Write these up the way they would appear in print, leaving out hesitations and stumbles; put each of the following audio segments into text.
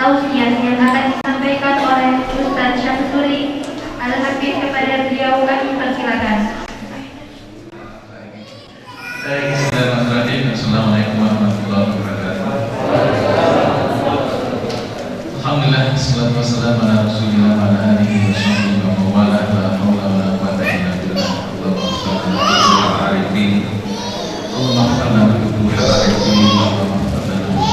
tausiah yang akan disampaikan oleh Ustaz Syamsuri Al-Habib kepada beliau, kami persilakan. Assalamualaikum warahmatullahi wabarakatuh. Alhamdulillah, wassalatu wassalamu ala Rasulillah wa ala alihi wa sahbihi wa mawala, la haula wa la quwwata illa billah. Allahumma salli ala arifin, Allahumma salli ala arifin, Allahumma salli ala arifin.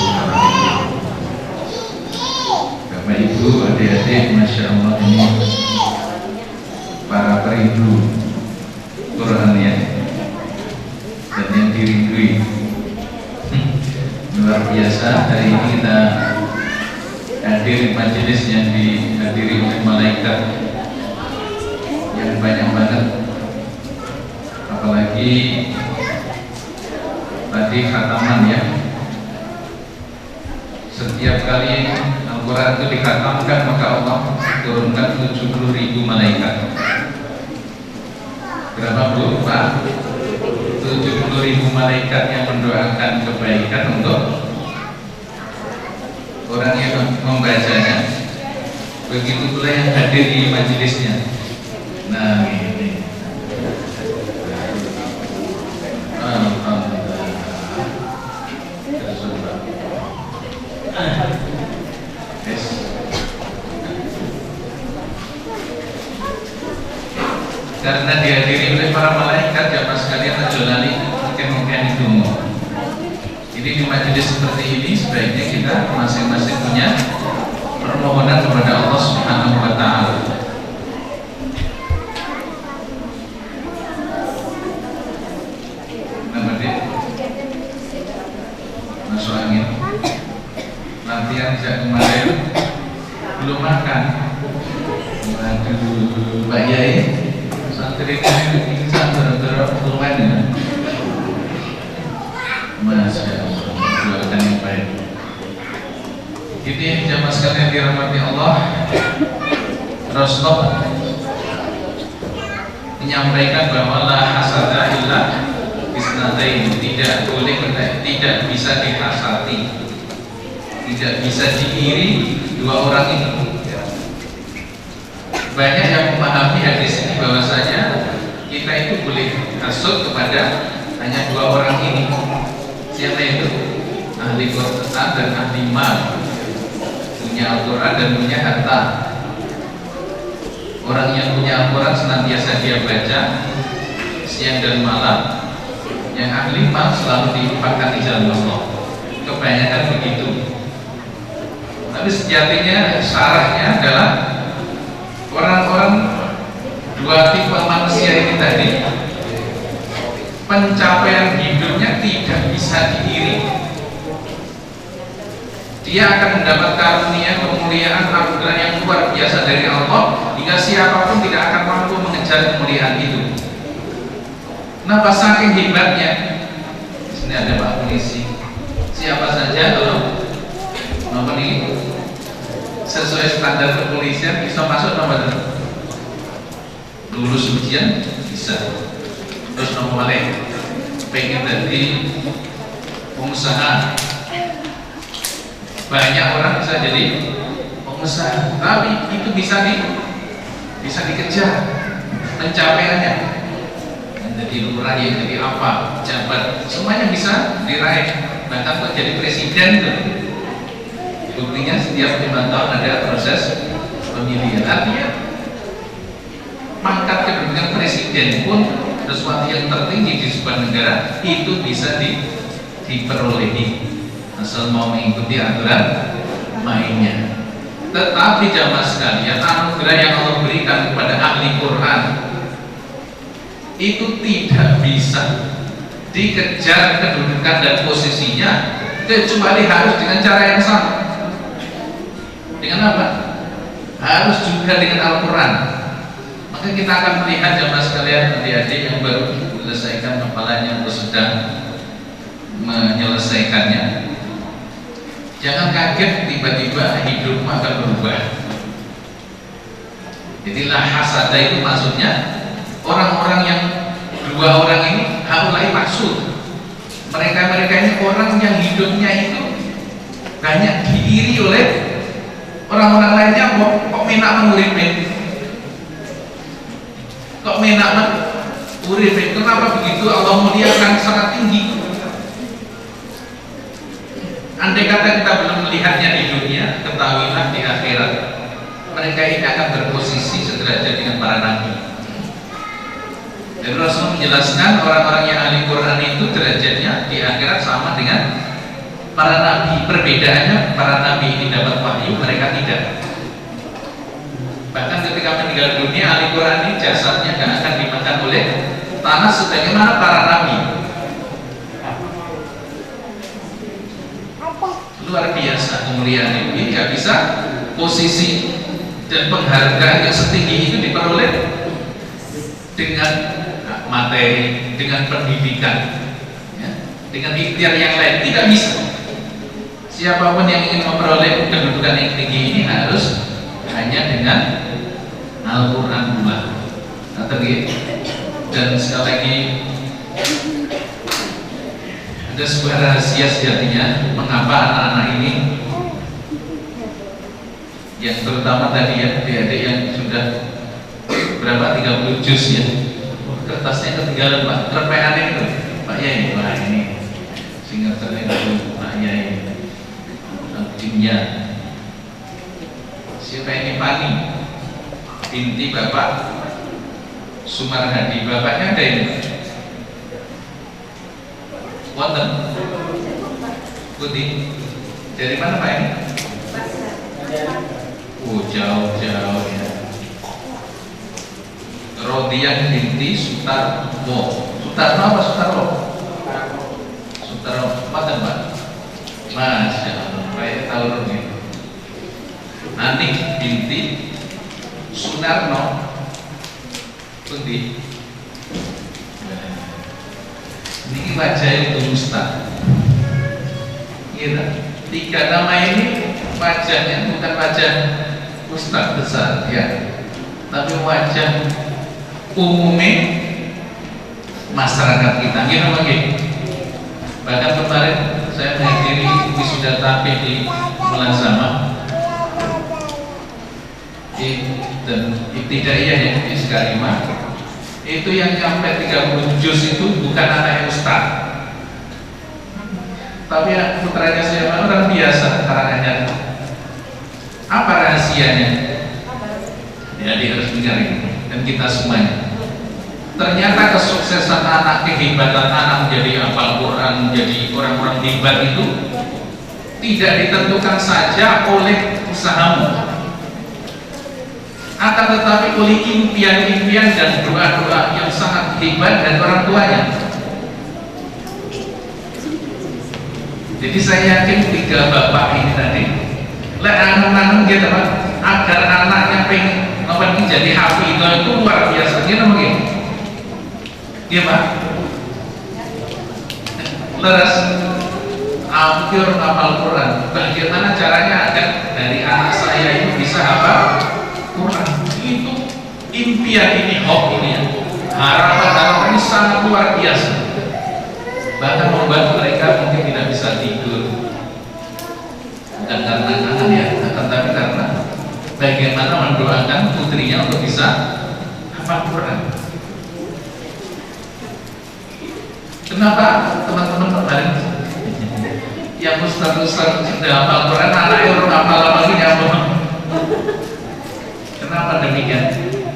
Bapak Ibu, adik-adik, Masya Allah, ini para perindu Quran ya, dan yang dirindui. Luar biasa, hari ini kita hadir di majelis yang dihadiri oleh malaikat yang banyak banget, apalagi tadi khataman ya. Setiap kali Al-Quran itu dikhatamkan maka Allah turunkan 70.000 malaikat. Berapa Bu? Pak? 70.000 malaikat yang mendoakan kebaikan untuk orang yang membacanya. Begitu pula yang hadir di majelisnya. Nah ini karena dihadiri oleh para malaikat, jamaah sekalian ajolani mungkin itu. Jadi di majelis seperti ini sebaiknya kita masing-masing punya permohonan kepada Allah Subhanahu wa Ta'ala. Nama dia masuk angin. Latihan sejak kemarin belum makan. Waduh, Pak Yai santri ini pingsan terus lumayan ya. Masya Allah, doakan yang baik. Ini jamaah sekalian dirahmati Allah, Rasulullah menyampaikan bahwa la hasada illa bisnatain, tidak boleh, tidak bisa dihasati, tidak bisa diiri dua orang ini. Banyak yang memahami hadis ini bahwasanya kita itu boleh hasud kepada hanya dua orang ini. Siapa itu? Ahli Quran dan ahli mal, punya Al-Quran dan punya harta. Orang yang punya Al-Quran senantiasa dia baca siang dan malam. Yang ahli mal selalu dilupakan di jalan Allah. Kebanyakan begitu. Tapi sejatinya syarahnya adalah orang-orang dua tipe manusia ini tadi, pencapaian hidupnya tidak bisa diiri. Dia akan mendapat karunia, kemuliaan, anugerah yang luar biasa dari Allah, hingga siapapun tidak akan mampu mengejar kemuliaan itu. Kenapa? Saking hebatnya. Di sini ada Pak Polisi. Siapa saja kalau nomor ini sesuai standar kepolisian bisa masuk nomor lulus ujian bisa. Terus nomor lain pengen jadi pengusaha, banyak orang bisa jadi pengusaha, tapi itu bisa dikejar pencapaiannya. Yang jadi lurah, yang jadi apa, jabat, semuanya bisa diraih, bahkan untuk jadi presiden tuh. Buktinya setiap 5 tahun ada proses pemilihan. Artinya pangkat kedudukan presiden pun sesuatu yang tertinggi di sebuah negara itu bisa diperolehi asal mau mengikuti aturan mainnya. Tetapi jamaah sekalian, anugerah yang Allah berikan kepada ahli Quran itu tidak bisa dikejar kedudukan dan posisinya kecuali harus dengan cara yang sama. Dengan apa? Harus juga dengan Al-Quran. Maka kita akan melihat jamaah sekalian, adik-adik yang baru menyelesaikan kepalanya atau sedang menyelesaikannya, jangan kaget tiba-tiba hidupmu akan berubah. Jadi la hasada itu maksudnya orang-orang yang dua orang ini haulai maksud. Mereka ini orang yang hidupnya itu banyak diiri oleh Orang-orang lainnya kok menak menguripin, kok menak menguripin. Kenapa begitu? Allah muliakan sangat tinggi. Andai kata kita belum melihatnya di dunia, ketahuilah di akhirat mereka ini akan berposisi sederajat dengan para nabi. Dan Rasul menjelaskan orang-orang yang ahli Quran itu derajatnya di akhirat sama dengan para nabi. Perbedaannya para nabi ini dapat wahyu, mereka tidak. Bahkan ketika meninggal dunia, ahli Quran ini jasadnya tidak akan dimakan oleh tanah sebagaimana para nabi. Luar biasa kemuliaan ini, nggak bisa posisi dan penghargaan yang setinggi itu diperoleh dengan materi, dengan pendidikan, ya, dengan ikhtiar yang lain, tidak bisa. Siapapun yang ingin memperoleh kedudukan yang tinggi ini harus hanya dengan Al-Quran pula. Dan sekali lagi ada sebuah rahasia sejatinya mengapa anak-anak ini, yang terutama tadi ya adik-adik yang sudah berapa 30 juz ya, kertasnya ketinggalan Pak, terpean itu Pak Yai, wah ini singkatannya itu Pak Yai Abdimnya. Siapa ini? Pani binti Bapak Sumarhadi, bapaknya ada ini wonten Putih, dari mana Pak ini? Oh jauh-jauh ya. Rodian binti Sutarwo. Sutarno apa Sutarwo? Sutarwo, mana Pak? Masya Allah, kayak tahu nih. Anik binti Sunarno. Putih. Ini wajah itu Ustaz. Iya, tiga nama ini wajahnya bukan wajah Ustaz besar ya, tapi wajah umumnya masyarakat kita. Gimana lagi? Bahkan kemarin saya menghadiri wisuda tapih di Mulazamah dan ibtidaiyah yang di Sekarima, itu yang sampai 30 juz itu bukan anak Ustaz, tapi putranya siapa? Orang biasa karangannya. Apa rahasianya? Ya, dia harus dengar ini, dan kita semuanya. Ternyata kesuksesan anak, kehebatan anak menjadi hafal Quran, menjadi orang-orang hebat itu tidak ditentukan saja oleh usahamu, akan tetapi oleh impian-impian dan doa-doa yang sangat hebat dan orang tuanya. Jadi saya yakin tiga bapak ini tadi anak-anak gitu Pak, agar anaknya pengen jadi hafidh itu luar biasa. Gitu mungkin iya Pak, leres hampir hafal Quran. Bagaimana caranya agar dari anak saya itu bisa hafal Quran? Itu impian ini, hope ini ya, harapan ini sangat luar biasa, bahkan membuat mereka mungkin tidak bisa tidur, bukan karena kangen ya, tetapi karena bagaimana mendoakan putrinya untuk bisa hafal Quran. Kenapa teman-teman kemarin yang ustaz-ustaz sudah hafal Quran, anaknya orang hafal lagi apa? Kenapa demikian?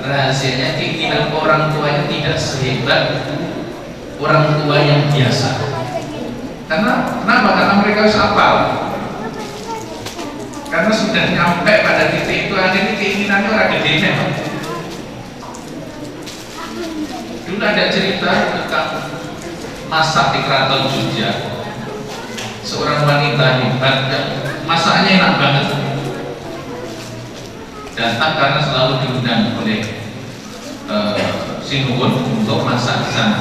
Rahasianya keinginan orang tuanya tidak sehebat orang tua yang biasa. Kenapa? Karena mereka harus hafal. Karena sudah nyampe pada titik itu, akhirnya keinginannya orang gede memang. Dulu ada cerita tentang masak di Keraton Jogja. Seorang wanita hebat yang masaknya enak banget, datang karena selalu diundang oleh Sinuwun untuk masak di sana.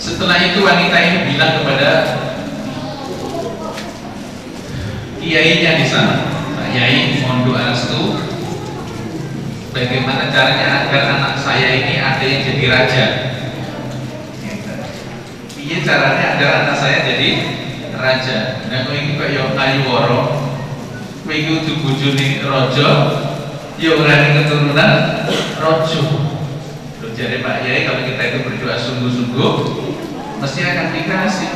Setelah itu wanita ini bilang kepada kiainya di sana, Pak Yai, mohon doa restu, bagaimana caranya agar anak saya ini ada yang jadi raja. Iya caranya agar anak saya jadi raja. Nah kowe iki kaya ayu woro. Kowe iki kudu bojone raja, ya ora keturunan raja. Lho jare Pak Yai kalau kita itu berdoa sungguh-sungguh mesti akan dikasih.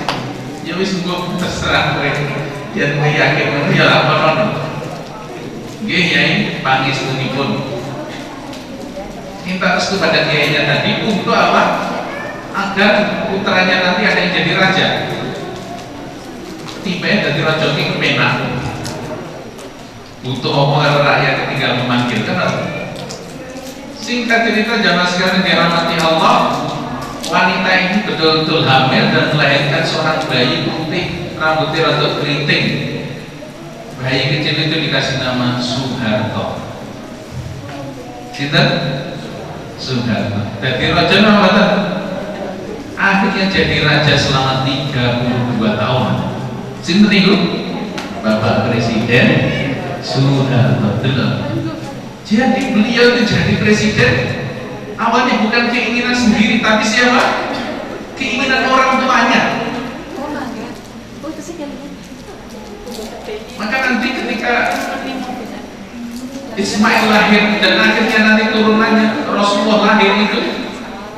Ya wis sungguh terserah kowe. Yen kowe yakin ngono ya lakonon. Nggih Yai, pangestunipun. Minta restu pada kiainya tadi untuk apa? Agar putranya nanti ada yang jadi raja. Tiba dari raja ki kepenak. Butuh omongan rakyat tinggal memanggil kan? Singkat cerita zaman sekarang dirahmati Allah, wanita ini betul-betul hamil dan melahirkan seorang bayi putih, rambutnya rada keriting. Bayi kecil itu dikasih nama Soeharto. Sinten? Soeharto. Jadi raja apa? Akhirnya jadi raja selama 32 tahun. Sinten niku? Bapak Presiden Soeharto. Jadi beliau itu jadi presiden awalnya bukan keinginan sendiri, tapi siapa? Keinginan orang tuanya. Maka nanti ketika Ismail lahir dan akhirnya nanti turunannya Rasulullah lahir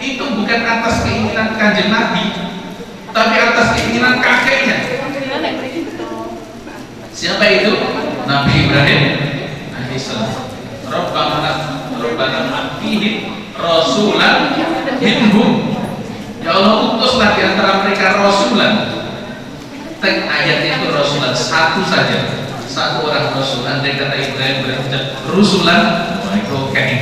itu bukan atas keinginan kanjeng Nabi, tapi atas keinginan kakeknya. Siapa itu? Nabi Ibrahim alaihissalam. Rabbana atihim rasulan minhum. Ya Allah, utuslah di antara mereka rasulan. Tek ayat itu rasulan satu saja, satu orang rasul. Andai kata Ibrahim berucap rusulan, itu kain.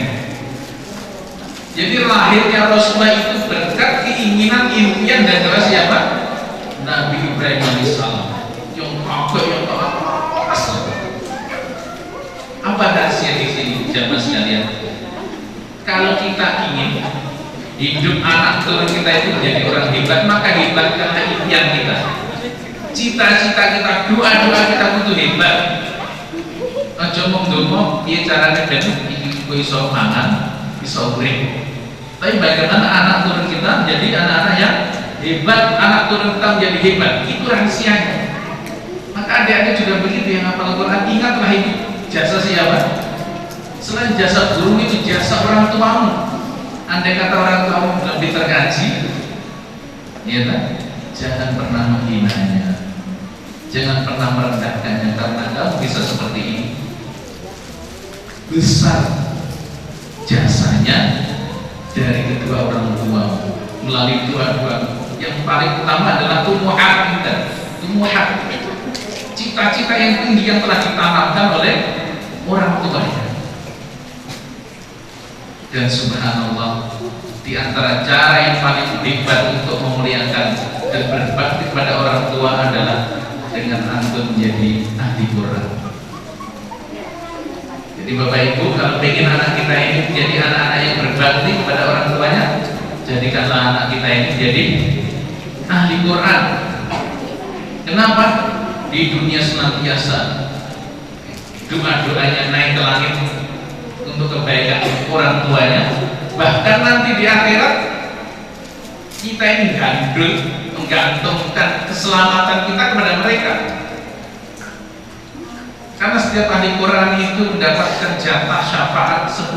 Jadi lahirnya Rasulullah itu berkat keinginan, impian dan doa siapa? Nabi Ibrahim alaihissalam. Yang kakek yang asal. Apa rahasia di sini, jamaah sekalian? Kalau kita ingin hidup anak turun kita itu menjadi orang hebat, maka hebatkanlah impian kita. Cita-cita kita, doa-doa kita butuh hebat. Aja mung ndonga piye carane ben iki kowe iso mangan, iso urip. Tapi bagaimana anak turun kita menjadi anak-anak yang hebat, anak turun kita menjadi hebat, itu rahasianya. Maka adik-adik juga begitu yang hafal Al-Quran, ingatlah ini jasa siapa? Selain jasa guru itu jasa orang tuamu. Andai kata orang tuamu lebih tergaji, ya kan? Jangan pernah menghinanya, jangan pernah merendahkannya, karena kamu bisa seperti ini. Besar jasanya dari kedua orang tua melalui dua-dua. Yang paling utama adalah tumuhat kita, tumuhat cita-cita yang tinggi yang telah ditanamkan oleh orang tuanya. Dan subhanallah, di antara cara yang paling hebat untuk memuliakan dan berbakti kepada orang tua adalah dengan antum menjadi ahli Quran. Jadi Bapak Ibu, kalau ingin anak kita ini menjadi anak-anak yang berbakti kepada orang tuanya, jadikanlah anak kita ini menjadi ahli Quran. Kenapa? Di dunia senantiasa doa-doanya naik ke langit untuk kebaikan orang tuanya. Bahkan nanti di akhirat kita ini gandul menggantungkan keselamatan kita kepada mereka. Karena setiap ahli Quran itu mendapatkan jatah syafaat 10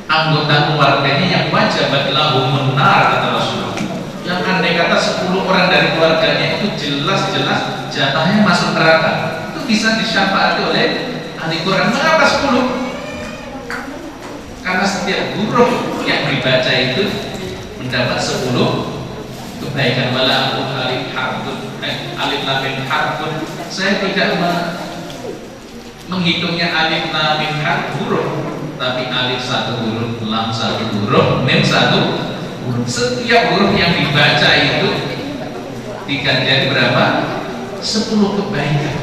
anggota keluarganya yang wajabat lahumun nar, kata Rasulullah. Yang andai kata 10 orang dari keluarganya itu jelas-jelas jatahnya masuk neraka, itu bisa disyafaati oleh ahli Quran. Mengapa 10? Karena setiap huruf yang dibaca itu mendapat 10 kebaikan. Wala aku alif harfun, alif lam mim harfun. Saya tidak menghitungnya alif lam mim harf huruf, tapi alif 1 huruf, lam 1 huruf, mim 1 huruf. Setiap huruf yang dibaca itu diganjari berapa? 10 kebaikan.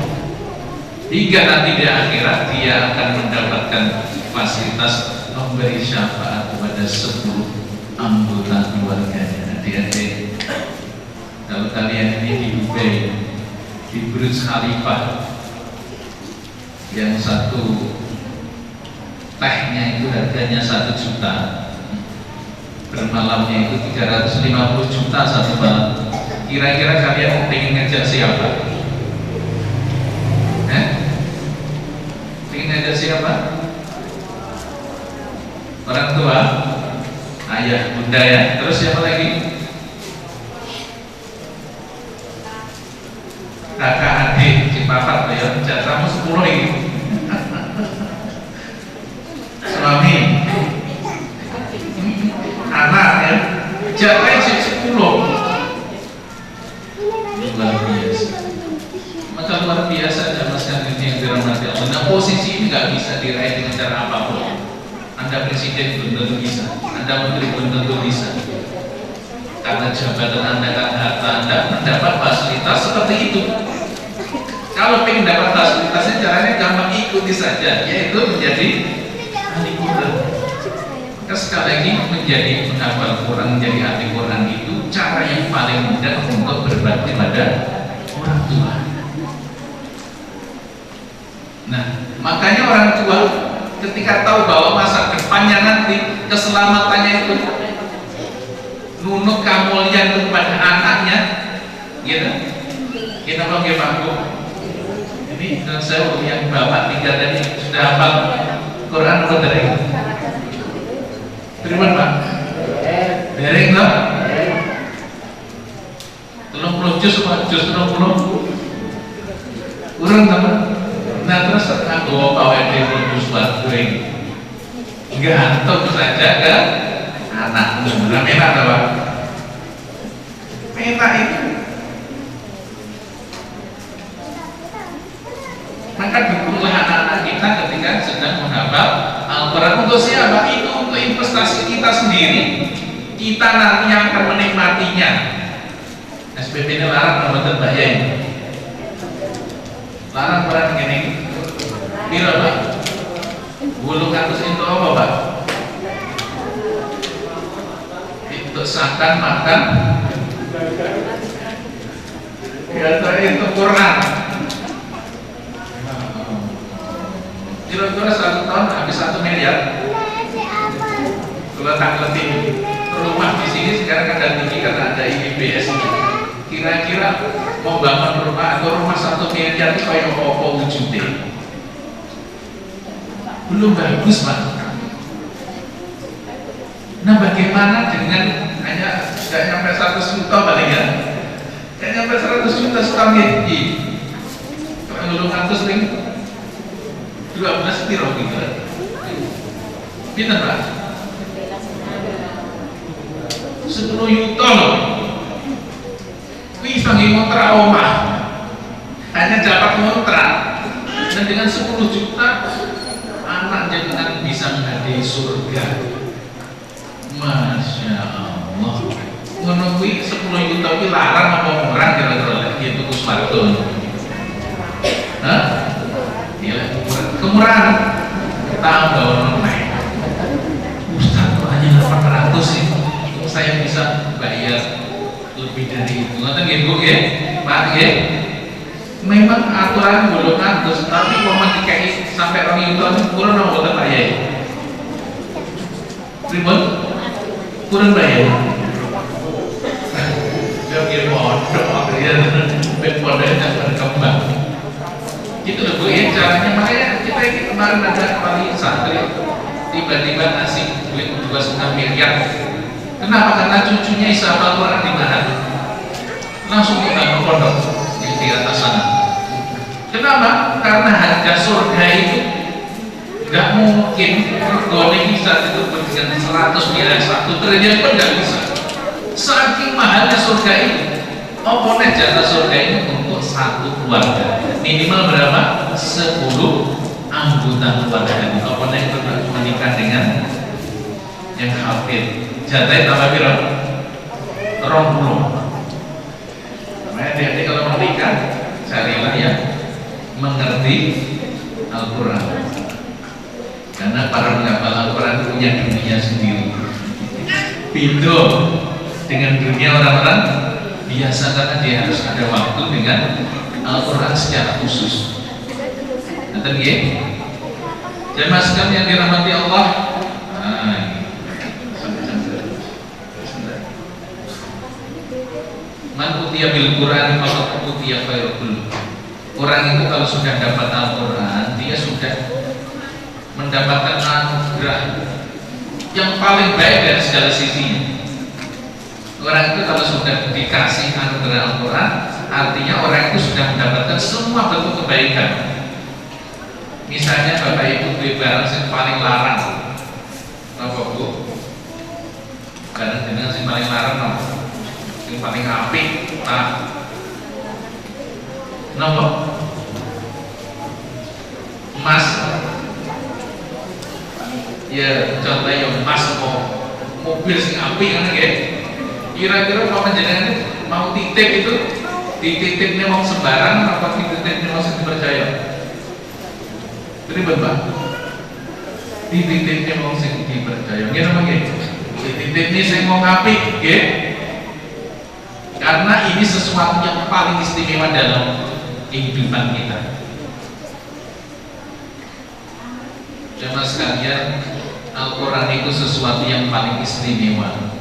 Hingga nanti di akhirat dia akan mendapatkan fasilitas memberi syafaat kepada 10 anggota keluarganya. Adik-adik, kalau kalian ini di Dubai, di Burj Khalifah, yang satu tehnya itu harganya 1 juta, bermalamnya itu 350 juta satu malam. Kira-kira kalian ingin ngajak siapa? Ingin ngajak siapa? Orang tua, ayah, bunda ya. Terus siapa lagi? Kakak, adik, cipapat ya. Jatahmu 10 ini. Suami, anak ya. Jatahnya 10. Luar biasa. Maka luar biasa dalam sekali yang dirahmati Allah. Nah, posisi ini nggak bisa diraih dengan cara apapun. Anda presiden belum tentu bisa, Anda menteri belum tentu bisa. Karena jabatan Anda, karena harta Anda mendapat fasilitas seperti itu. Kalau ingin dapat fasilitasnya, caranya gampang, ikuti saja, yaitu menjadi ahli Quran. Maka sekali lagi, menjadi menghafal Quran, menjadi ahli Quran itu cara yang paling mudah untuk berbakti pada orang tua. Nah, makanya orang tua ketika tahu bahwa masa depannya nanti, keselamatannya itu nunuk kemuliaan kepada anaknya, gitu. Kita pakai Pak Bu. Ini saya yang bapak 3 tadi sudah hafal Quran atau dereng? Terima Pak. Dereng toh? 30 juz apa juz 30? Kurang apa? Nah terus aku bawa dia juz dereng. Gantung saja kan? Anakmu. Nah merah apa? Merah itu. Maka dukunglah anak-anak kita ketika sedang menghafal Al-Quran. Untuk siapa? Itu untuk investasi kita sendiri. Kita nanti yang akan menikmatinya. SPP ini larang apa terbahaya ini? Larang Quran gini. Bila Pak? Bulu katus itu apa Pak? Untuk sakan makan. Itu Quran. Kira-kira 1 tahun habis 1 miliar. Kalau tak lebih rumah di sini sekarang ada tinggi karena ada IBS ini. Kira-kira mau bangun rumah atau rumah 1 miliar itu kayak apa wujudnya? Belum bagus Pak. Nah bagaimana dengan hanya tidak sampai 100 juta paling ya? Tidak sampai 100 juta setahun ini. Kalau 100 ring 12 piro gitu. Pinter Pak? 10 juta loh. Wih, bagi ngontrak omah. Hanya dapat ngontrak. Dan dengan 10 juta anak jangan bisa menghadiri surga. Masya Allah. Menunggu 10 juta itu larang apa murah kira-kira gitu Kusmarto. Hah? Kemurahan tambah orang lain. Ustaz kok hanya 800 sih? Saya bisa bayar lebih dari itu. Ngerti nggih Bu nggih? Pak nggih? Memang aturan belum ngatus, tapi momen dikai sampai 2 juta kurang nang boten Pak Yai. Pripun? Kurang bayar. Ya nggih pondok ya pondoknya berkembang. Itu loh Bu ya caranya. Makanya kita ini kemarin ada wali santri tiba-tiba ngasih duit 2,5 miliar. Kenapa? Karena cucunya Isa Al-Quran di mana? Langsung kita pondok di atas sana. Kenapa? Karena harga surga itu nggak mungkin regone bisa ditutup dengan 100 miliar 1 triliun pun nggak bisa. Saking mahalnya surga itu. Oponen jatah surga ini untuk 1 keluarga minimal berapa? 10 anggota keluarga. Oponen itu menikah dengan yang hafid jatahnya tambah piro? 20. Makanya adik-adik kalau menikah carilah ya mengerti Al-Quran, karena para penghafal Al-Quran punya dunia sendiri beda dengan dunia orang-orang biasa, karena dia harus ada waktu dengan Al-Quran secara khusus. Ngerti nggih? Jemaah sekalian yang dirahmati Allah. man utiya bil Qur'an faqad utiya khairul. Orang itu kalau sudah dapat Al-Qur'an, dia sudah mendapatkan anugerah yang paling baik dari segala sisinya. Orang itu kalau sudah dikasih anugerah Al-Qur'an, artinya orang itu sudah mendapatkan semua bentuk kebaikan. Misalnya Bapak Ibu beli barang yang paling larang, apa Bu? Barang dengan yang paling larang, no? Yang paling apik, kenapa? Emas. Ya contohnya emas apa mobil sing apik kan nggih. Kira-kira kalau jenengan mau titip itu dititipnya mau sembarang apa dititipnya mau dipercaya? Ribet Pak. Dititipnya mau sing dipercaya. Nggih napa nggih? Dititipnya sing mau apik nggih. Karena ini sesuatu yang paling istimewa dalam kehidupan kita. Jemaah sekalian, Al-Quran itu sesuatu yang paling istimewa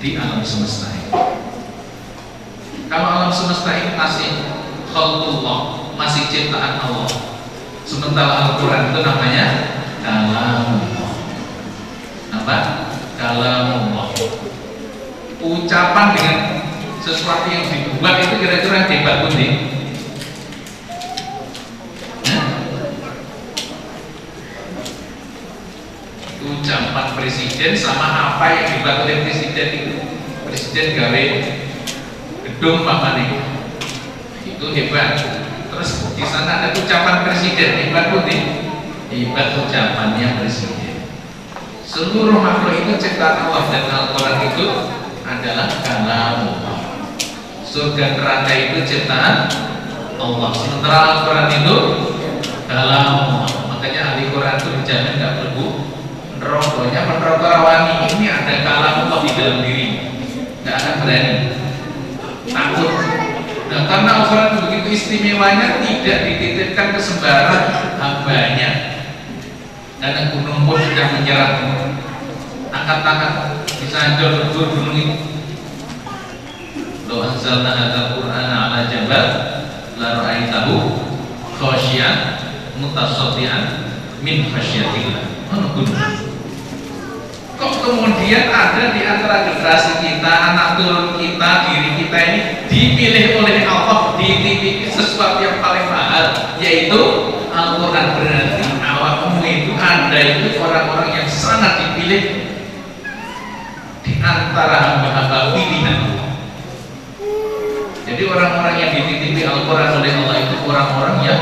di alam semesta ini. Kalau alam semesta ini masih khalqullah, masih ciptaan Allah, sementara Al-Quran itu namanya kalamullah. Apa? Kalamullah. Ucapan dengan sesuatu yang dibuat itu kira-kira hebat pun nih. Ucapan presiden sama apa yang dibuat oleh presiden itu. Presiden gawe gedung apa nih? Itu hebat. Terus di sana ada ucapan presiden, hebat pun nih. Hebat ucapannya presiden. Seluruh makhluk itu ciptaan Allah dan Al-Quran itu adalah kalamullah. Surga neraka itu ciptaan Allah, sementara Al-Quran itu kalamullah. Makanya ahli Quran itu dijamin gak mlebu neraka. Neraka rawani ini ada kalamullah di dalam diri, gak akan berani, takut. Nah, karena Al-Quran itu begitu istimewanya, tidak dititipkan ke sembarang hambanya. Karena gunung pun sudah menyerah, angkat tangan bisa hancur gunung itu. Lo anzalna hadzal Qur'ana 'ala jabal la ra'aitahu khashiyan mutasaddian min khasyatillah. Kok kemudian ada di antara generasi kita, anak turun kita, diri kita ini dipilih oleh Allah, dititipi sesuatu yang paling mahal, yaitu Al-Quran. Berarti awakmu itu, Anda itu orang-orang yang sangat dipilih di antara hamba-hamba pilihan. Jadi orang-orang yang dititipi Al-Quran oleh Allah itu orang-orang yang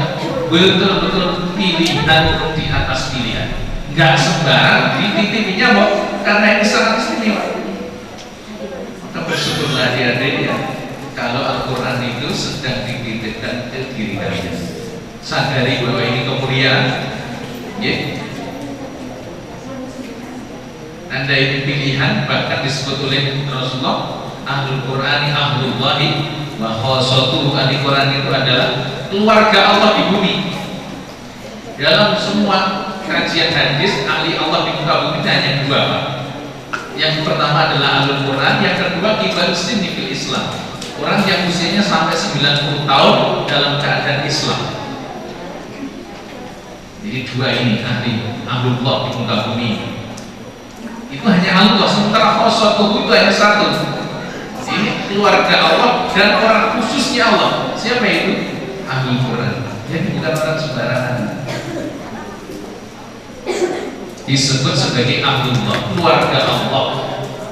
betul-betul pilihan di atas pilihan. Gak sembarang dititipinya kok, karena ini sangat istimewa. Maka bersyukurlah adik-adik ya, kalau Al-Quran itu sedang dititipkan ke diri kalian. Sadari bahwa ini kemuliaan, ya. Anda ini pilihan, bahkan disebut oleh Rasulullah, Ahlul Qur'ani ahlullahi wa khassatuhu. Ahli Quran itu adalah keluarga Allah di bumi. Dalam semua kajian hadis, ahli Allah di muka bumi hanya dua, Pak. Yang pertama adalah Ahlul Quran, yang kedua kibarus sinni fil Islam, orang yang usianya sampai 90 tahun dalam keadaan Islam. Jadi dua ini ahli Allah di muka bumi. Itu hanya Allah, sementara khassatuhu itu hanya satu. Ini keluarga Allah dan orang khususnya Allah. Siapa itu? Ahlul Quran. Jadi bukan orang sembarangan. Disebut sebagai Ahlullah, keluarga Allah,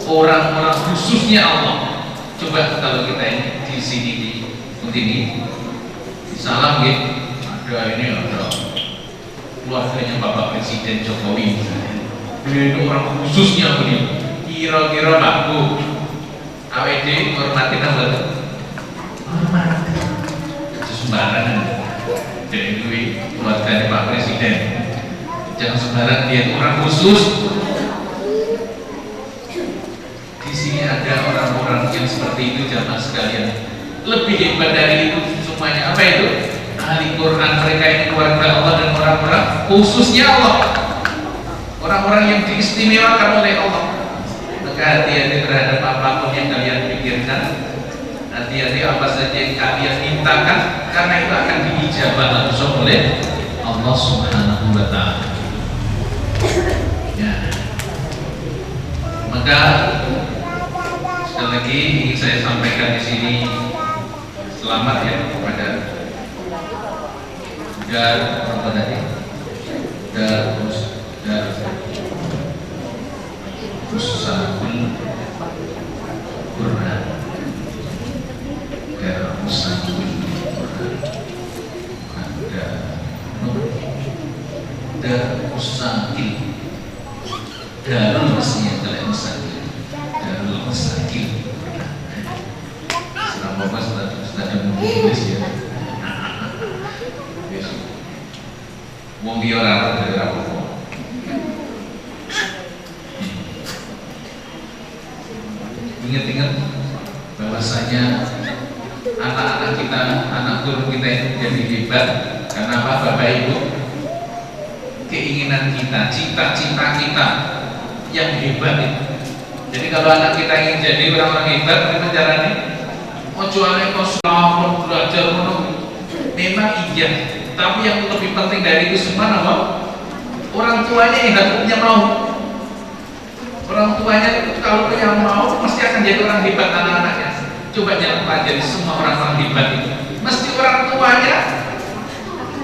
orang-orang khususnya Allah. Coba kalau kita ini di sini di Untini, salam gitu, ada ini ada keluarganya Bapak Presiden Jokowi. Ini orang khususnya beliau. Kira-kira mampu AWD hormatin apa tuh? Hormat. Itu sembarangan. Jadi itu keluarganya Pak Presiden. Jangan sembarang dia itu orang khusus. Di sini ada orang-orang yang seperti itu, jamaah sekalian. Lebih hebat dari itu semuanya. Apa itu? Ahli Quran, mereka ini keluarga Allah dan orang-orang khususnya Allah. Orang-orang yang diistimewakan oleh Allah. Maka hati-hati terhadap apapun yang kalian pikirkan, hati-hati apa saja yang kalian mintakan, karena itu akan diijabah langsung oleh Allah Subhanahu wa Ta'ala. Ya. Maka sekali lagi ingin saya sampaikan di sini, selamat ya kepada apa tadi? Musakul Quran, Musakul Musakil, Darul Masih kalau Musakil, Darul Musakil. Selama pas sudah menulis ya. Wong dia ora dari apa? Ingat-ingat bahwasanya anak-anak kita, anak turun kita itu jadi hebat. Karena apa, Bapak Ibu? Keinginan kita, cita-cita kita yang hebat itu. Jadi kalau anak kita ingin jadi orang-orang hebat, kita caranya ojo ane kok selamat belajar menunggu. Memang iya. Tapi yang lebih penting dari itu semua apa? Orang tuanya yang harusnya mau. Orang tuanya itu kalau yang mau pasti akan jadi orang hebat anak-anaknya. Coba jangan pelajari semua orang-orang hebat itu. Mesti orang tuanya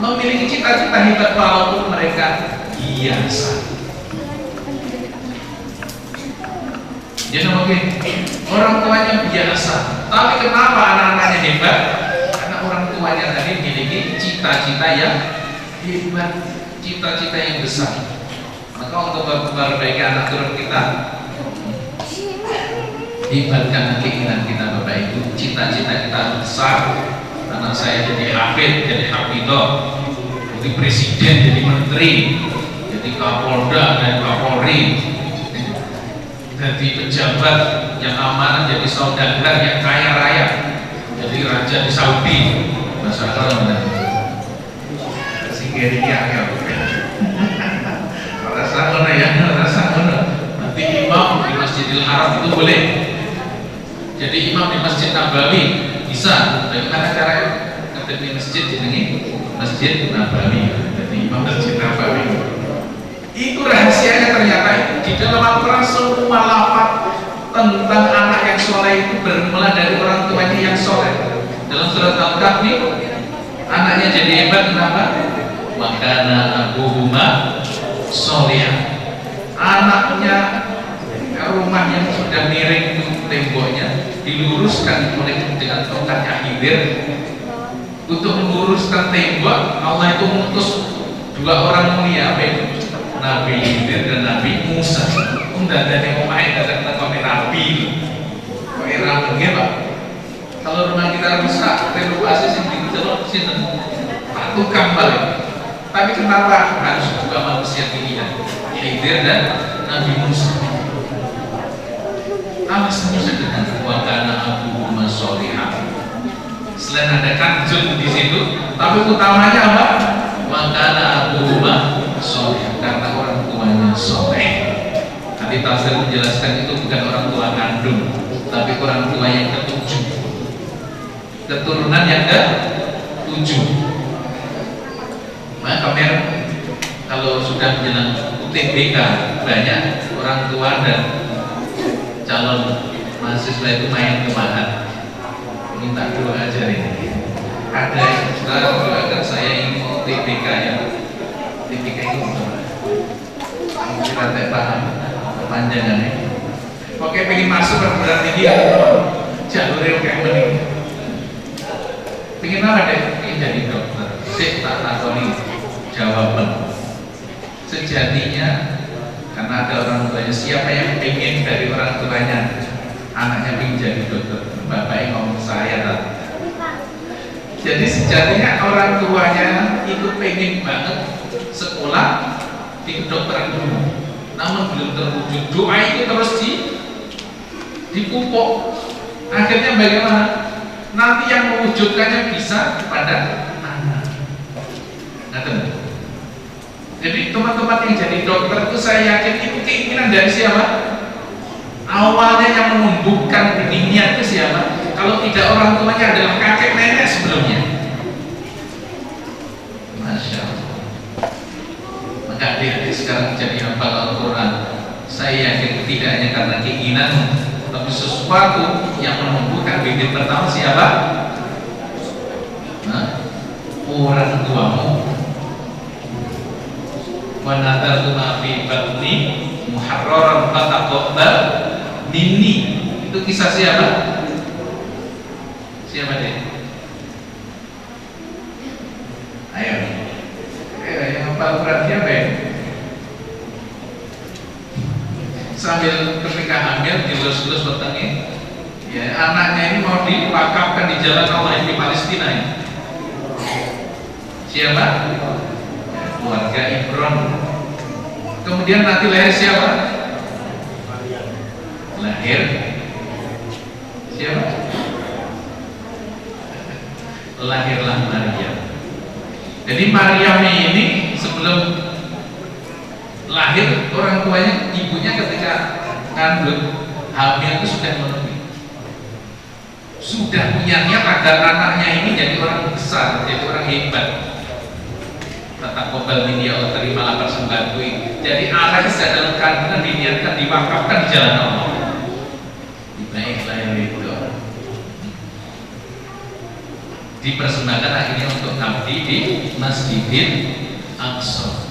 memiliki cita-cita hebat walaupun mereka biasa. Jadi oke, orang tuanya biasa. Tapi kenapa anak-anaknya hebat? Orang tuanya tadi memiliki cita-cita yang hebat, cita-cita yang besar. Maka untuk memperbaiki anak turun kita, hebatkan keinginan kita Bapak Ibu, cita-cita kita besar. Anak saya jadi hafid, jadi hafidhah, jadi presiden, jadi menteri, jadi kapolda dan kapolri, jadi pejabat yang amanah, jadi saudagar yang kaya raya, jadi raja di Saudi. Masalah singgerinya ya, rasa mana ya, rasa mana. Nanti imam di Masjidil Haram itu boleh, jadi imam di Masjid Nabawi bisa. Bagaimana caranya? Ketika masjid ini Masjid Nabawi, jadi imam Masjid Nabawi. Itu rahasianya ternyata di dalam Al-Quran semua lafaz tentang anak yang soleh itu bermula dari orang tuanya yang soleh. Dalam surat Al-Kahfi, anaknya jadi hebat kenapa? Makana abuhuma soleh. Anaknya rumah yang sudah miring temboknya diluruskan oleh dengan tongkatnya Khidir. Untuk meluruskan tembok, Allah itu mengutus dua orang mulia, Nabi Khidir dan Nabi Musa. Udah dari pemain datang ke Nabi. Kok era mungkin Pak? Kalau rumah kita rusak, renovasi sendiri terus sini tukang balik. Tapi kenapa harus juga manusia pilihan? Khidir dan Nabi Musa. Alasannya sederhana, wa kana abuhuma sholihan. Selain ada kanjeng di situ, tapi utamanya apa? Wa kana abuhuma sholihan, karena orang tuanya soleh. Nanti tafsir menjelaskan itu bukan orang tua kandung, tapi orang tua yang ketujuh, keturunan yang ke-7. Maka kemarin kalau sudah menjelang UTBK banyak orang tua dan calon mahasiswa itu main kemana, minta doa aja ini. Ada yang sekarang doakan saya ingin mau UTBK ya. UTBK itu mungkin ada paham kepanjangannya. Oke, pengen masuk berarti dia jalurnya kayak begini. Pengen apa deh? Pengen jadi dokter. Sik tak takoni jawaban. Sejatinya karena ada orang tuanya, siapa yang pengen dari orang tuanya anaknya pengen jadi dokter? Bapaknya ngomong saya tadi. Jadi sejatinya orang tuanya itu pengen banget sekolah di kedokteran dulu, namun belum terwujud. Doa itu terus dipupuk. Akhirnya bagaimana? Nanti yang mewujudkannya bisa kepada anak. Jadi teman-teman yang jadi dokter itu saya yakin itu keinginan dari siapa? Awalnya yang menumbuhkan benihnya itu siapa? Kalau Kalau tidak, orang tuanya adalah kakek nenek sebelumnya. Masya Allah. Maka adik-adik sekarang jadi hafal Al-Quran, saya yakin tidak hanya karena keinginan, tapi sesuatu yang menumbuhkan bibit pertama siapa? Orang tuamu. Wa nadartu ma fi batni muharraran fataqabbal minni. Itu kisah siapa? Siapa deh? Ayo yang hafal Quran siapa ya? Sambil ketika hamil dilus-lus wetenge, ya anaknya ini mau diwakafkan di jalan Allah di Palestina ini. Siapa? Ya, keluarga Imron. Kemudian nanti lahir siapa? Lahir siapa? Lahirlah Maryam. Jadi Maryam ini sebelum lahir, orang tuanya, ibunya ketika kandung hamil itu sudah menemui, sudah punya niat agar anaknya ini jadi orang besar, jadi orang hebat. Fataqabbal minni, ya Allah, terimalah persembahanku ini. Jadi anaknya sudah dalam kandungan diniatkan, diwakafkan di jalan Allah. Baiklah itu dipersembahkan akhirnya untuk ngabdi di Masjidil Aqsa.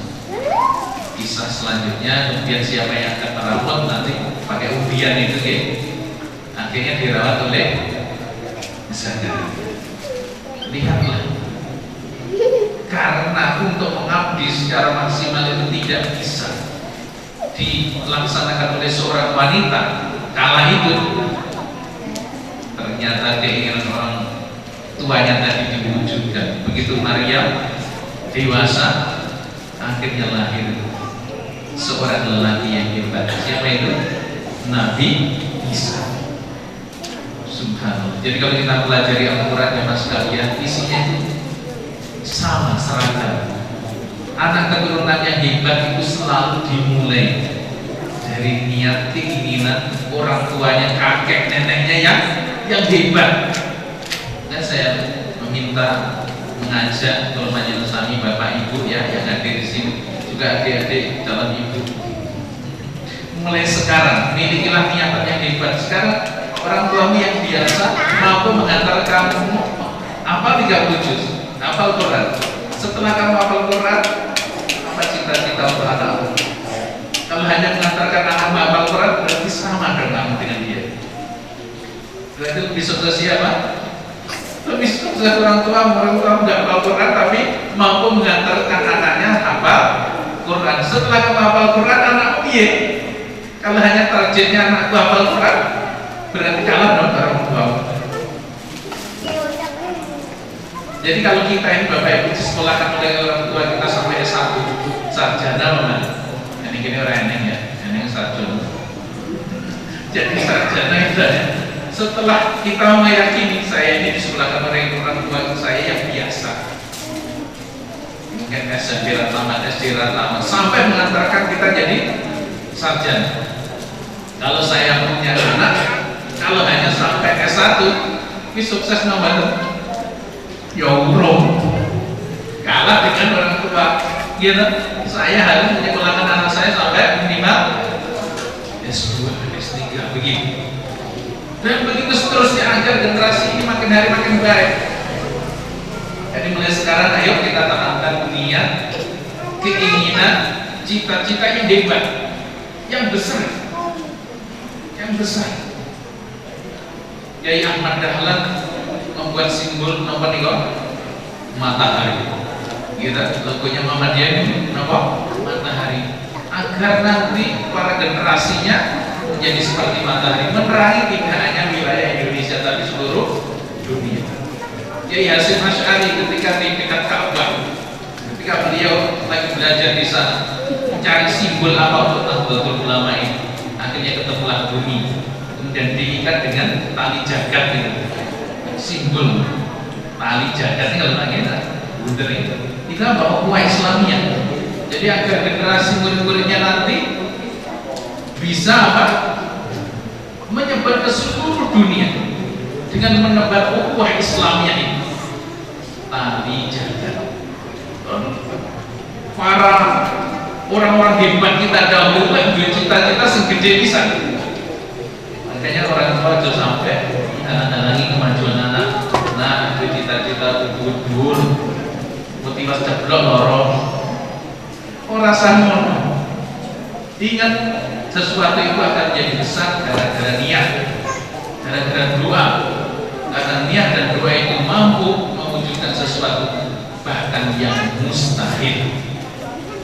Kisah selanjutnya, kemudian siapa yang akan merawat nanti pakai undian itu ya. Akhirnya dirawat oleh Zakaria. Lihatlah, karena untuk mengabdi secara maksimal itu tidak bisa dilaksanakan oleh seorang wanita kala itu, ternyata keinginan orang tuanya tadi diwujudkan. Begitu Maryam dewasa, akhirnya lahir seorang lelaki yang hebat. Siapa itu? Nabi Isa. Subhanallah. Jadi kalau kita pelajari Al-Quran ya mas sekalian, isinya itu sama, seragam. Anak keturunan yang hebat itu selalu dimulai dari niat, keinginan orang tuanya, kakek neneknya yang hebat. Dan saya meminta, mengajak kalau majelis kami, bapak ibu ya yang hadir di sini, juga adik-adik dalam ibu, mulai sekarang milikilah niatan yang hebat. Sekarang orang tuamu yang biasa mampu mengantar kamu apa 30 juz, hafal Quran. Setelah kamu hafal Quran, apa cita-cita untuk anakmu? Kalau hanya mengantarkan anak hafal Quran, berarti sama dengan dia. Berarti lebih sukses siapa? Lebih sukses orang tua nggak hafal Quran tapi mampu mengantarkan anaknya hafal Quran. Setelah kamu hafal Quran, anak piye? Kalau hanya targetnya anakku hafal Quran, berarti kalah dong orang tua. Jadi kalau kita ini bapak ibu disekolahkan oleh orang tua kita sampai S1 sarjana mana? Ini gini orang eneng ya, eneng sarjana. Jadi sarjana itu ya. Setelah kita meyakini saya ini disekolahkan oleh orang tua saya yang biasa, mungkin SMP lama, SD lama, sampai mengantarkan kita jadi sarjana. Kalau saya punya anak, kalau hanya sampai S1, ini sukses nomor ya urung, kalah dengan orang tua. Gitu. Saya harus menyekolahkan anak saya sampai minimal S2, S3 begitu. Dan begitu seterusnya agar generasi ini makin hari makin baik. Jadi mulai sekarang ayo kita tanamkan niat, keinginan, cita-cita yang hebat, yang besar, yang besar. Kiai Ahmad Dahlan membuat simbol nomor 3 matahari. Kita logonya Muhammadiyah ini apa? Matahari. Agar nanti para generasinya menjadi seperti matahari, menerangi tidak hanya wilayah Indonesia tapi seluruh dunia. Kiai Hasyim Asy'ari ketika di dekat Ka'bah, ketika beliau lagi belajar di sana mencari simbol apa untuk Nahdlatul Ulama ini, akhirnya ketemulah bumi, kemudian diikat dengan tali jagat itu. Simbol tali jagat ini kalau kita bundar itu apa? Ukhuwah Islamiyah. Jadi agar generasi murid-muridnya nanti bisa apa? Menyebar ke seluruh dunia dengan menebar ukhuwah Islamiyah ini. Tali jaga. Para orang-orang hebat kita dahulu kan cita-cita segede bisa. Makanya orang tua juga sampai halangi kemajuan anak. Nah, cita-cita kubur, motivasi ceblok lorong. Orang sama. Ingat, sesuatu itu akan jadi besar gara-gara niat, gara-gara doa. Karena niat dan doa itu mampu mewujudkan sesuatu bahkan yang mustahil.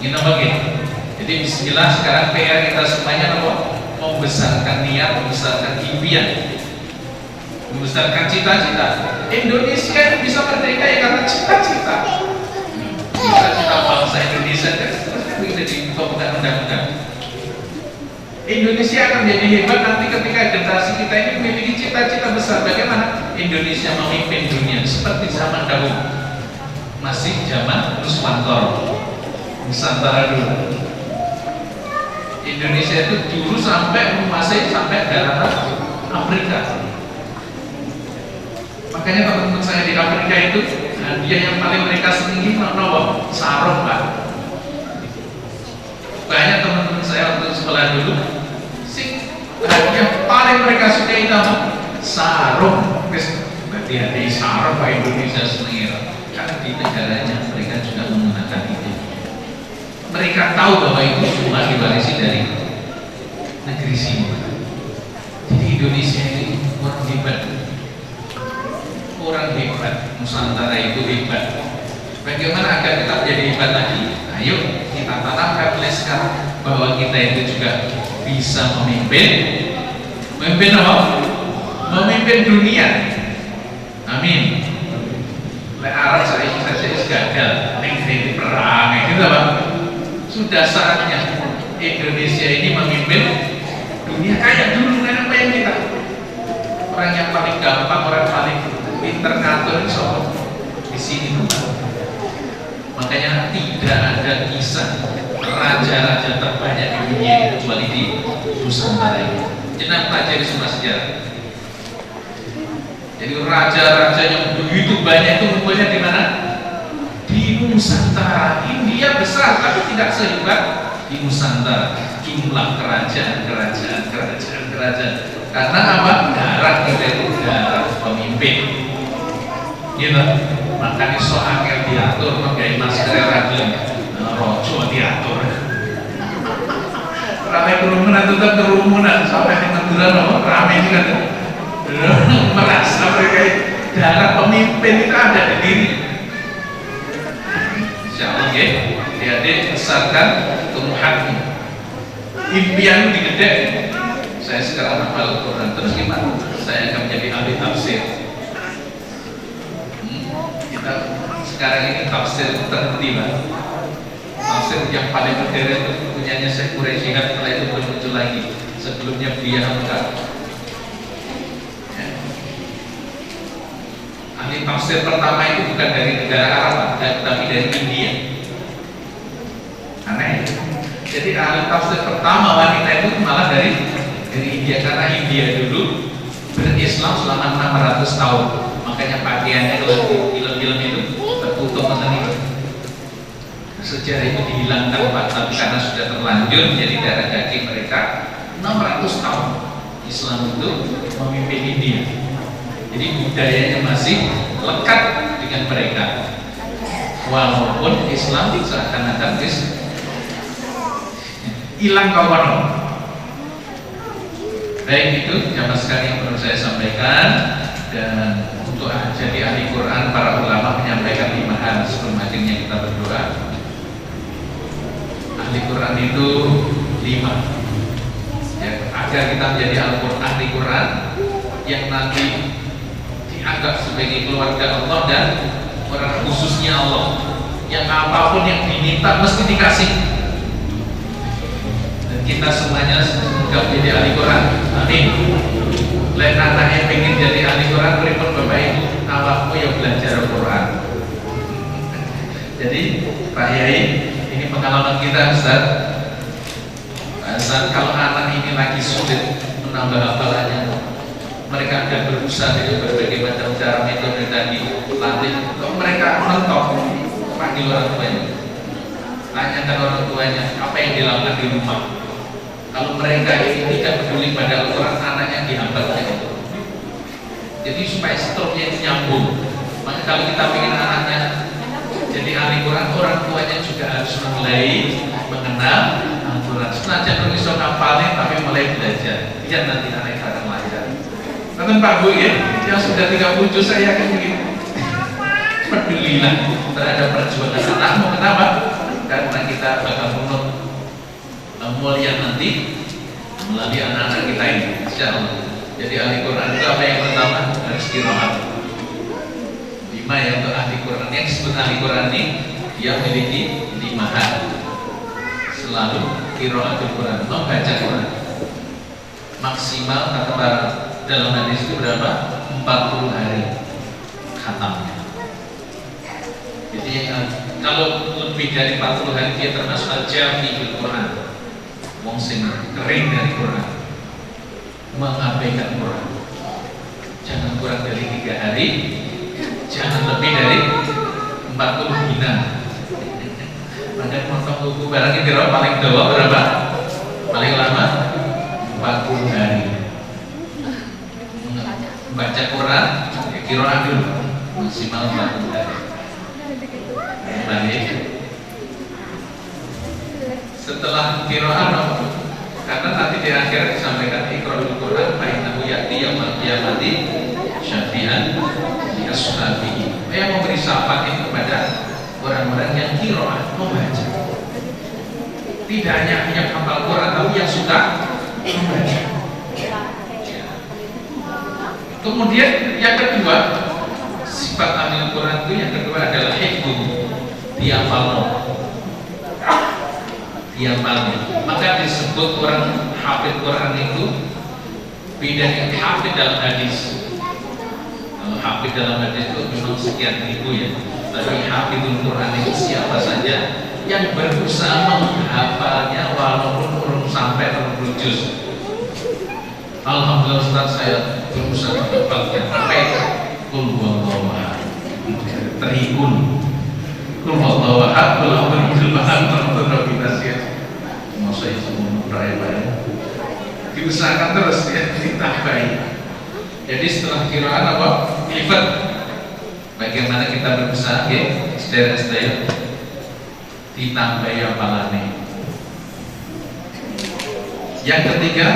Ini bagaimana? Jadi bismillah, sekarang PR kita semuanya apa? Membesarkan niat, membesarkan impian, membesarkan cita-cita. Indonesia bisa merdeka ya karena cita-cita. Cita-cita bangsa Indonesia kan jadi pembukaan undang-undang. Indonesia akan menjadi hebat nanti ketika generasi kita ini memiliki cita-cita besar. Bagaimana Indonesia memimpin dunia seperti zaman dahulu, masih zaman Nuswantara, Nusantara dulu. Indonesia itu dulu sampai menguasai sampai daratan Afrika. Makanya teman-teman saya di Afrika itu, dia yang paling mereka senangi apa? Sarung, Pak. Banyak teman-teman saya waktu sekolah dulu, yang paling mereka suka itu apa? Sarung. Berarti ada sarung Pak Indonesia senangi. Karena di negaranya mereka juga menggunakan itu. Mereka tahu bahwa itu semua diwarisi dari negeri sini. Jadi Indonesia ini orang hebat. Orang hebat, Nusantara itu hebat. Bagaimana agar kita menjadi hebat lagi? Ayo kita tanamkan mulai sekarang bahwa kita itu juga bisa memimpin. Memimpin apa? Memimpin dunia. Amin. Lek Arab saya gagal, ini perang, gitu Pak. Sudah saatnya Indonesia ini memimpin dunia kayak dulu. Kan apa yang kita? Orang yang paling gampang, orang paling pinter ngatur insya di sini Pak. Makanya tidak ada kisah raja-raja terbanyak di dunia kecuali di Nusantara ini. Jangan pelajari semua sejarah. Jadi raja-raja yang begitu banyak itu rupanya di mana? Di Nusantara. India besar tapi tidak sehebat di Nusantara. Jumlah kerajaan. Karena apa? Darah kita itu darah pemimpin. Gitu. Makanya soal yang diatur menggai masker ragil rojo diatur. Ramai kerumunan tetap kerumunan sampai di Madura ramai juga tuh. Merasa mereka darah pemimpin itu ada di diri. Insyaallah ya, adik besarkan tumbuhanmu. Impian digede. Saya sekarang hafal Quran terus gimana? Saya akan menjadi ahli tafsir. Kita sekarang ini tafsir terhenti Pak. Tafsir yang paling modern punyanya Syekh Quraisy, setelah itu belum muncul lagi. Sebelumnya Buya Hamka. Ahli tafsir pertama itu bukan dari negara Arab, tapi dari India. Aneh. Jadi ahli tafsir pertama wanita itu malah dari India, karena India dulu berislam selama 600 tahun. Makanya pakaiannya kalau di film-film itu tertutup mengenai sejarah itu dihilangkan Pak, tapi karena sudah terlanjur jadi darah daging mereka 600 tahun Islam itu memimpin India. Jadi budayanya masih lekat dengan mereka, walaupun Islam seakan-akan hilang kawan. Baik, itu jamaah sekalian yang perlu saya sampaikan. Dan untuk jadi ahli Quran, para ulama menyampaikan 5 hal sebelum akhirnya kita berdoa. Ahli Quran itu 5 ya, agar kita menjadi ahli Quran yang nanti dianggap sebagai keluarga Allah dan orang khususnya Allah, yang apapun yang diminta mesti dikasih. Dan kita semuanya semoga menjadi ahli Quran. Amin. Lain anaknya pengen jadi ahli Quran, berikut Bapak Ibu awakmu yang belajar Quran. Jadi Pak Yai, ini pengalaman kita Ustaz. Ustaz, kalau anak ini lagi sulit menambah hafalannya, mereka akan berusaha dengan berbagai macam cara metode tadi latih. Kok mereka mentok panggil orang tuanya, tanyakan orang tuanya apa yang dilakukan di rumah. Kalau mereka ini tidak peduli pada Al-Quran, anaknya dihambatnya itu. Jadi supaya stoknya itu nyambung. Maka kalau kita ingin anaknya jadi ahli Quran, orang tuanya juga harus mulai mengenal Al-Quran. Senajan belum bisa ngapalin, tapi mulai belajar. Biar nanti anak akan belajar. Nonton Pak Bu ya, yang sudah 37 saya akan begitu. Pedulilah terhadap perjuangan anakmu. Kenapa? Karena kita bakal menurut mulia nanti melalui anak-anak kita ini. Insya Allah. Jadi ahli Quran itu apa yang pertama? Harus qiraat. 5 ya untuk ahli Quran. Yang disebut ahli Quran ini dia memiliki 5 hal. Selalu qiraatul Quran, membaca Quran. Maksimal kata dalam hadis itu berapa? 40 hari khatamnya. Jadi kalau lebih dari 40 hari dia termasuk al-jami bil Quran. Wong sing kering dari Quran, mengabaikan Quran. Jangan kurang dari 3 hari, jangan lebih dari 40 dinar. Pada potong buku barangnya kira paling dawa berapa? Paling lama 40 hari. Baca Quran, ya kira dulu maksimal 40 hari. Balik. Setelah qiraat, karena nanti di akhir disampaikan iqra'ul Quran fa innahu ya'ti yaumil qiyamati syafi'an li ashabihi. Yang memberi syafaat itu kepada orang-orang yang qiraat, membaca. Tidak hanya yang hafal Quran, tapi yang suka membaca. Kemudian yang kedua, sifat ahli Quran itu yang kedua adalah hifdzu, dihafalno. Maka disebut orang hafid Quran itu beda dengan hafid dalam hadis. Kalau hafid dalam hadis itu memang sekian ribu ya. Tapi hafidul Quran itu siapa saja yang berusaha menghafalnya walaupun belum sampai 30 juz. Alhamdulillah Ustaz, saya berusaha menghafalnya sampai qul huwallahu ahad. Terhibun. Qul huwallahu ahad, qul a'udzu birabbil falaq. Masa itu beraya-raya diusahakan terus ya, ditambahi. Jadi setelah qiraat apa? Lipat. Bagaimana kita berusaha ya, sedherek-sedherek ditambahi hafalane. Yang ketiga,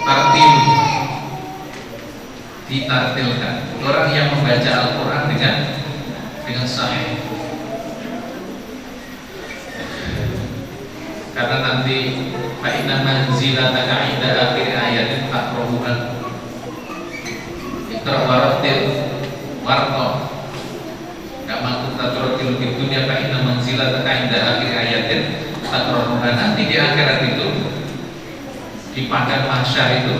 tartil, ditartilkan. Orang yang membaca Al-Quran dengan sahih. Karena nanti fa'inna manzilataka 'inda akhir ayatin taqra'uha. Iqra' warattil warqa. Kama kunta turattil fid dunya fa'inna manzilataka 'inda akhir ayatin taqra'uha. Nanti di akhirat itu, di padang mahsyar itu,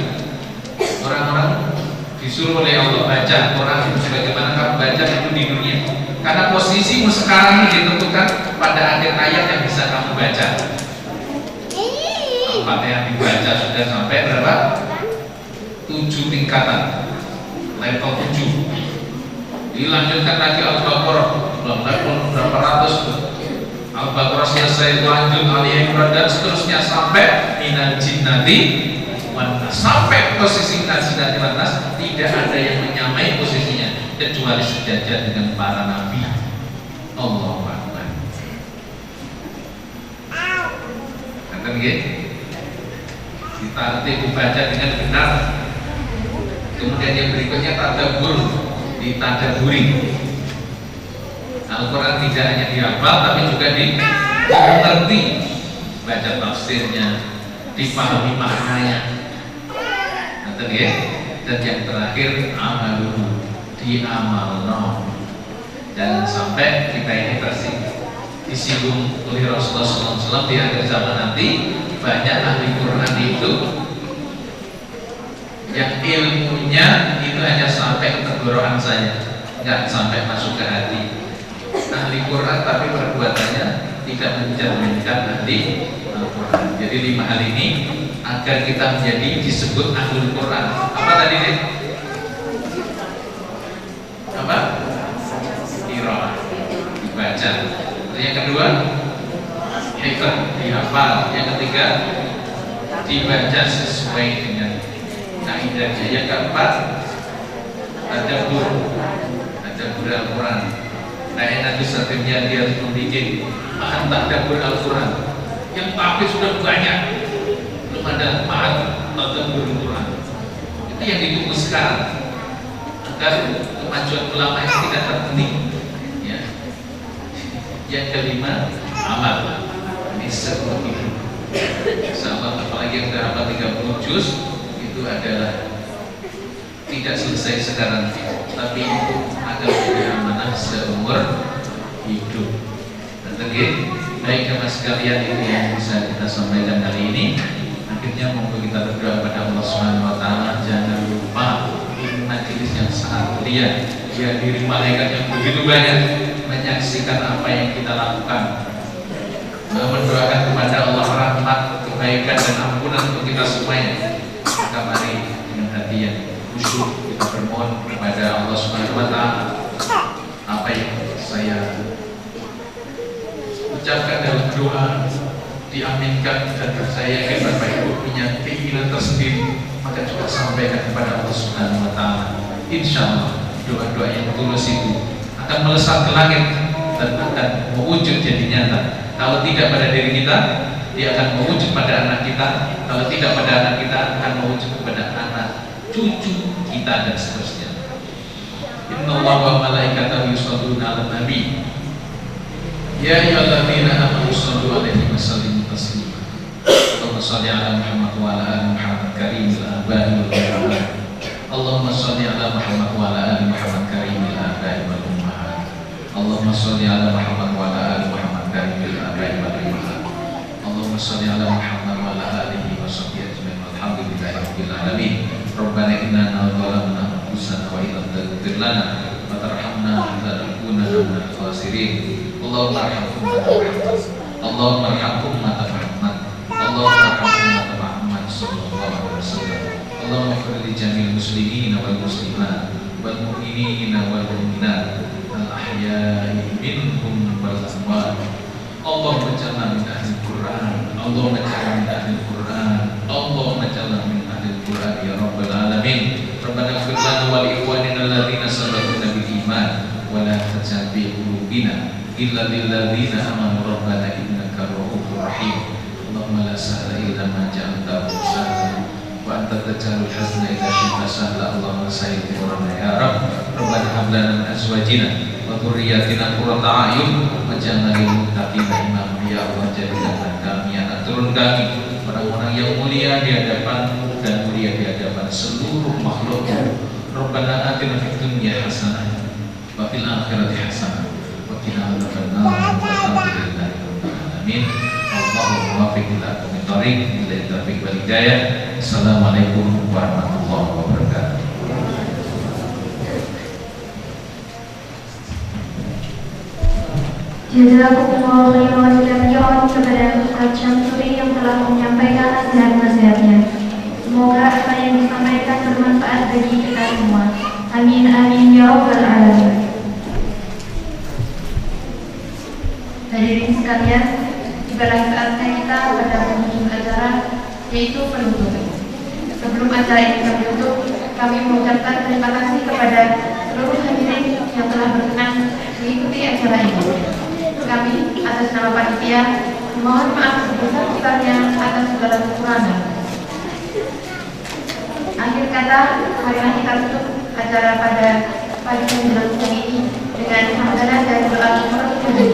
orang-orang disuruh oleh Allah baca Quran sebagaimana kamu baca itu di dunia. Karena posisimu sekarang ini ditentukan pada akhir ayat yang bisa kamu baca. Al-Fatihah dibaca sudah sampai berapa? 7 tingkatan, level 7. Dilanjutkan lagi Al-Baqarah, level berapa ratus. Al-Baqarah selesai, lanjut Ali Imran dan seterusnya sampai minal jinnati wan nas. Sampai posisi minal jinnati wan nas tidak ada yang menyamai posisinya kecuali sejajar dengan para nabi. Allahu Akbar. Kata nggih? Kita baca dengan benar. Kemudian yang berikutnya tadabbur, ditadaburi. Al-Quran tidak hanya dihafal tapi juga dimengerti, baca tafsirnya, dipahami maknanya. Ya? Dan yang terakhir amalu, diamalno. Jangan sampai kita ini disinggung oleh Rasulullah SAW di akhir zaman nanti. Banyak ahli Quran itu yang ilmunya itu hanya sampai ke tenggorokan saja, nggak sampai masuk ke hati. Ahli Quran tapi perbuatannya tidak mencerminkan ahli Al-Quran. Jadi 5 hal ini agar kita menjadi disebut ahlul Quran. Apa tadi deh? Apa? Qiraah, dibaca. Yang kedua, hifz, dihafal. Yang ketiga, dibaca sesuai dengan kaidahnya. Yang keempat, tadabbur Al-Quran. Nah, nanti saatnya dia harus membuat bahan tadabbur Al-Quran yang tapi sudah banyak, belum ada bahan tadabbur Al-Quran. Itu yang ditunggu sekarang agar kemajuan ulama ini tidak terhenti. Ya. Yang kelima, amal. Ini sebuah hidup. Insyaallah, apalagi yang sudah hafal 30 juz itu adalah tidak selesai sekarang, tapi itu akan menjadi amanah seumur hidup. Dan baik teman sekalian, itu yang bisa kita sampaikan kali ini. Akhirnya moga kita berdoa pada Allah Subhanahu Wa Taala. Jangan lupa ini majelis yang sangat mulia, dihadiri malaikat yang begitu banyak menyaksikan apa yang kita lakukan. Mendoakan kepada Allah rahmat, kebaikan dan ampunan untuk kita semuanya. Maka mari dengan hati yang khusyuk kita bermohon kepada Allah Subhanahu Wa Taala. Apa yang saya ucapkan dalam doa diaminkan, dan saya yakin Bapak Ibu punya keinginan tersendiri, maka juga sampaikan kepada Allah Subhanahu Wa Taala. Insya Allah doa-doa yang tulus itu akan melesat ke langit dan akan mewujud jadi nyata. Kalau tidak pada diri kita, dia akan mewujud pada anak kita. Kalau tidak pada anak kita, akan mewujud kepada anak cucu kita dan seterusnya. Innallaha wa malaikatahu yusholluna 'alan nabi. Ya ayyuhalladzina amanu shollu 'alaihi wa sallimu taslima. Allahumma shalli 'ala Muhammad wa 'ala ali Muhammad karimil abai wal ummahat. Allahumma shalli 'ala Muhammad wa 'ala ali Muhammad karimil abai wal ummahat. Allahumma shalli 'ala Muhammad wa 'ala ali Muhammad karimil abai wal ummahat. Allahumma shalli 'ala Muhammad wa 'ala alihi wa sahbihi ajmain. Walhamdulillahi rabbil alamin. Rabbana innana zalamna anfusana wa illam taghfir lana wa tarhamna lanakunanna minal khasirin. Allahumma arhamhum Allahumma arhamhum Muhammad. Allahumma arhamhum Muhammad sallallahu alaihi wasallam. Allahumma ighfir li jami'il muslimin wal muslimat wal mu'minin wal mu'minat al ahya'i minhum wal amwat. Allahumma ij'alna min ahli Qur'an. Allahumma ij'alna min ahli Qur'an. Allahumma ij'alna min ahli Qur'an ya rabbal alamin. Rabbana ighfir lana wa li ikhwanina alladhina sabaquna bil iman wa la taj'al fi qulubina illa lil ladzina amanu rabbana innaka ra'ufur rahim. Allahumma la sahla illa ma ja'altahu sahlan wa anta taj'alul hazna idza syi'ta sahla. Allahumma sahhil umurana ya rabb. Rabbana hab lana min azwajina wa dhurriyyatina qurrata a'yun waj'alna lil muttaqina imama. Ya Allah, jadikanlah kami anak turun kami orang-orang yang mulia di hadapan-Mu dan mulia di hadapan seluruh makhluk. Rabbana atina fid dunya hasanah wa fil akhirati hasanah wa qina adzabannar. Walhamdulillahi rabbil alamin. Allahumma waffiq ila aqwamit thoriq ila taufiq wal hidayah. Assalamualaikum warahmatullahi wabarakatuh. Jazakumullah khairan jami'an kepada Ustaz Syamsuri yang telah menyampaikan nasihat-nasihatnya. Semoga apa yang disampaikan bermanfaat bagi kita semua. Amin amin ya rabbal alamin. Hadirin sekalian, tibalah saatnya kita pada penghujung acara, yaitu penutup. Sebelum acara ini ditutup, kami mengucapkan terima kasih kepada seluruh hadirin yang telah berkenan mengikuti acara ini. Kami atas nama panitia mohon maaf sebesar-besarnya atas segala kekurangan. Akhir kata, marilah kita tutup acara pada pagi menjelang siang ini dengan hamdalah dan doa Rabbul Alamin.